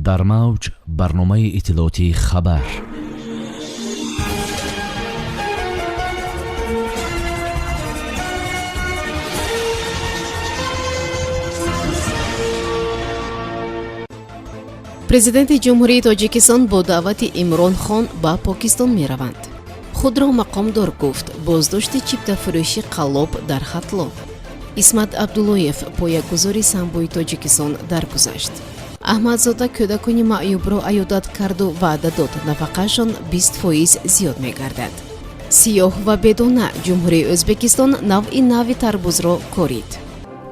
дар мавҷ барномаи иттилоотии хабар. президенти ҷумҳурии тоҷикистон бо даъвати Имрон Хон ба Покистон мераванд. худро мақомдор гуфт. боздошти чиптафурӯши қаллоб дар хатлон. исмат Абдуллоев поягузори самбои Тоҷикистон даргузашт. Аҳмадзода кӯдакони маъюбро аёдат карду ваъда дод нафақаашон 20% зиёд мегардад. сиёҳ ва бедона ҷумҳурии Ӯзбекистон навъи нави тарбузро корид.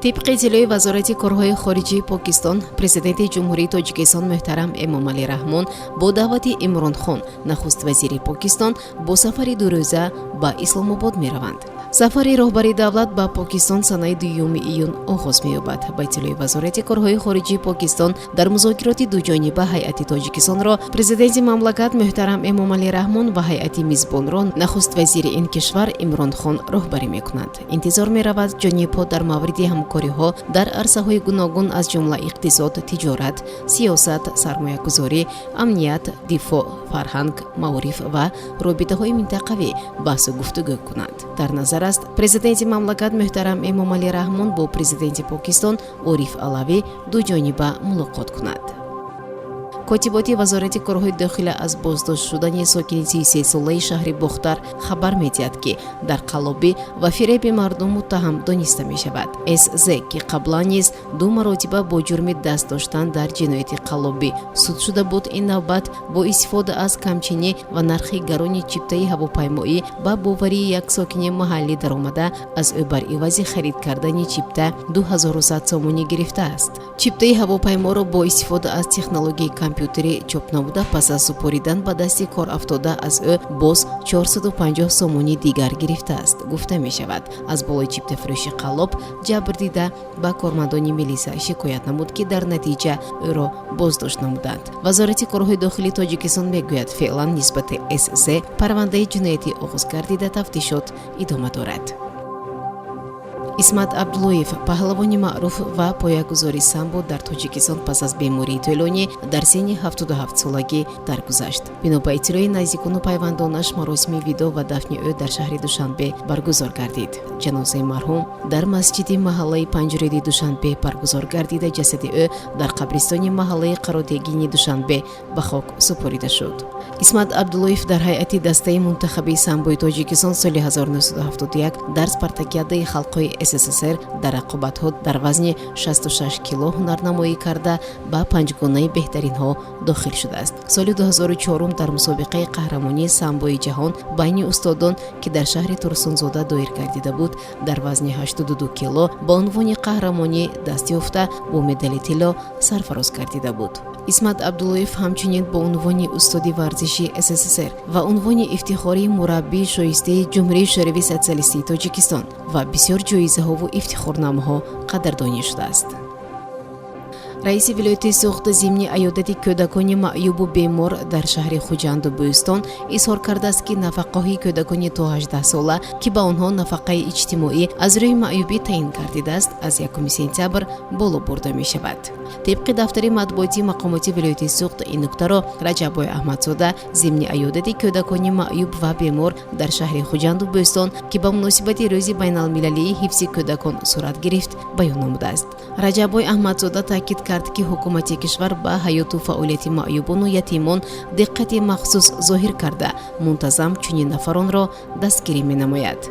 тибқи иттилои вазорати корҳои хориҷии Покистон, президенти ҷумҳурии Тоҷикистон муҳтарам Эмомалӣ Раҳмон бо даъвати Имрон Хон, нахуст вазири Покистон, бо сафари дурӯза ба Исломобод мераванд. сафари роҳбари давлат ба Покистон санаи 2 июн оғоз меёбад. ба иттилои вазорати корҳои хориҷии Покистон, дар музокироти дуҷониба ҳайати Тоҷикистонро президенти мамлакат муҳтарам Эмомалӣ Раҳмон ва ҳайати мизбонро нахуст вазири ин кишвар Имрон Хон роҳбарӣ мекунанд. интизор меравад ҷонибҳо дар мавриди ҳамкориҳо дар арсаҳои гуногун аз ҷумла иқтисод, тиҷорат, сиёсат, сармоягузорӣ, амният, дифоъ, фарҳанг, маориф ва робитаҳои минтақавӣ баҳсу гуфтугӯ кунанд. дар назар аст президенти мамлакат муҳтарам Эмомалӣ Раҳмон бо президенти Покистон Ориф Алавӣ дуҷониба мулоқот кунад. котиботи вазорати корҳои дохила аз боздошт шудани сокини 33 солаи шаҳри Бохтар хабар медиҳад, ки дар қаллобӣ ва фиреби мардум муттаҳам дониста мешавад. СЗ ки қаблан низ 2 маротиба бо ҷурми даст доштан дар ҷинояти қаллобӣ суд шуда буд, ин навбат бо истифода аз камчинӣ ва нархи гарони чиптаи ҳавопаймоӣ ба боварии як сокини маҳаллӣ даромада, аз ӯ бар ивази харид кардани чипта 2100 сомонӣ гирифтааст. чиптаи ҳавопайморо бо истифода аз технологияи компютери чоп намуда, пас аз супоридан ба дасти кор афтода, аз ӯ боз 450 сомонӣ дигар гирифтааст. гуфта мешавад, аз болои чиптафурӯши қаллоб ҷабр дида ба кормандони милиса шикоят намуд, ки дар натиҷа ӯро боздошт намуданд. вазорати корҳои дохилии Тоҷикистон мегӯяд, феълан нисбати СЗ парвандаи ҷиноятӣ оғоз гардида тафтишот идома дорад. исмат Абдуллоев, паҳлавони маъруф ва поягузори самбо дар Тоҷикистон пас аз бемории тӯлонӣ дар синни 77 солагӣ даргузашт. бино ба иттилои наздикону пайвандонаш, маросими видо ва дафни ӯ дар шаҳри Душанбе баргузор гардид. ҷанозаи марҳум дар масҷиди маҳаллаи Панҷуреди Душанбе баргузор гардида, ҷасади ӯ дар қабристони маҳаллаи Қаротегини Душанбе ба хок супорида шуд. исмат Абдуллоев дар ҳайати дастаи мунтахаби самбои Тоҷикистон соли 1971 дар спартакиадаи халқҳои СССР дар рақобатҳо дар вазни 66 кило ҳунарнамоӣ карда ба панҷгонаи беҳтаринҳо дохил шудааст. соли 2004 дар мусобиқаи қаҳрамонии самбои ҷаҳон байни устодон, ки дар шаҳри Турсунзода доир гардида буд, дар вазни 82 кило ба унвони қаҳрамонӣ даст ёфта, бо медали тилло сарфароз гардида буд. исмат Абдуллоев ҳамчунин бо унвони устоди варзиши СССР ва унвони ифтихории мураббии шоистаи ҷумҳурии Шӯравии Социалистии Тоҷикистон ва бисёр ҷоизаҳову ифтихорномаҳо қадрдонӣ шудааст. раиси вилояти Суғд зимни аёдати кӯдакони маъюбу бемор дар шаҳри Хуҷанду Бӯстон изҳор кардааст, ки нафақаҳои кӯдакони то 18 сола, ки ба онҳо нафақаи иҷтимоӣ аз рӯи маъюбӣ таъин гардидааст, аз 1 сентябр боло бурда мешавад. тибқи дафтари матбуоти мақомоти вилояти Суғд, ин нуктаро Раҷаббой Аҳмадзода зимни аёдати кӯдакони маъюб ва бемор дар шаҳри Хуҷанду Бӯстон, ки ба муносибати рӯзи байналмилалии ҳифзи кӯдакон сурат гирифт, баён намудааст. Раҷаббой Аҳмадзода таъкид кард, ки ҳукумати кишвар ба ҳаёту фаъолияти маъюбону ятимон диққати махсус зоҳир карда, мунтазам чунин нафаронро дастгирӣ менамояд.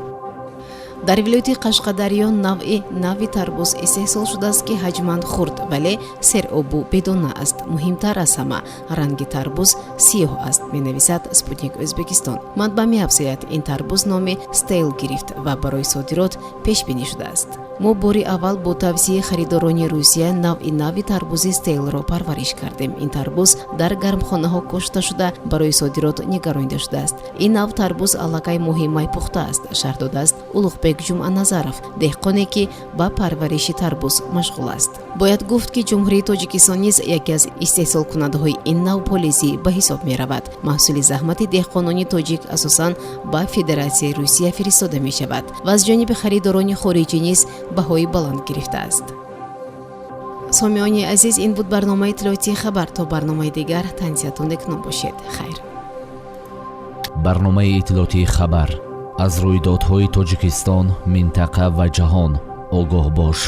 дар вилояти Қашқадарё нави тарбуз истеҳсол шудааст, ки ҳаҷман хурд, вале серобу бедона аст. муҳимтар аз ҳама, ранги тарбуз сиёҳ аст, менависад Спутник Ӯзбекистон. манбаъ меафзояд, ин тарбуз номи стейл гирифт ва барои содирот пешбинӣ шудааст. мо бори аввал бо тавсияи харидорони Русия нави тарбузи стейлро парвариш кардем. ин тарбуз дар гармхонаҳо кошта шуда барои содирот нигаронида шудааст. ин нав тарбуз аллакай моҳи май пухта аст, шарҳ додааст Улуғбек Ҷумъаназаров, деҳқоне, ки ба парвариши тарбуз машғул аст. бояд гуфт, ки ҷумҳурии Тоҷикистон низ яке аз истеҳсолкунандаҳои ин нав полизӣ ба ҳисоб меравад. маҳсули заҳмати деҳқонони тоҷик асосан ба Федератсияи Русия фиристода мешавад ва аз ҷониби харидорони хориҷӣ низ баҳои баланд гирифтааст. сомиёни азиз, ин буд барномаи иттилоотии хабар. То барномаи дигар танзиятон экунон бошед. хайр. барномаи иттилоотии хабар аз рӯйдодҳои тоҷикистон, минтақа ва ҷаҳон огоҳ бош.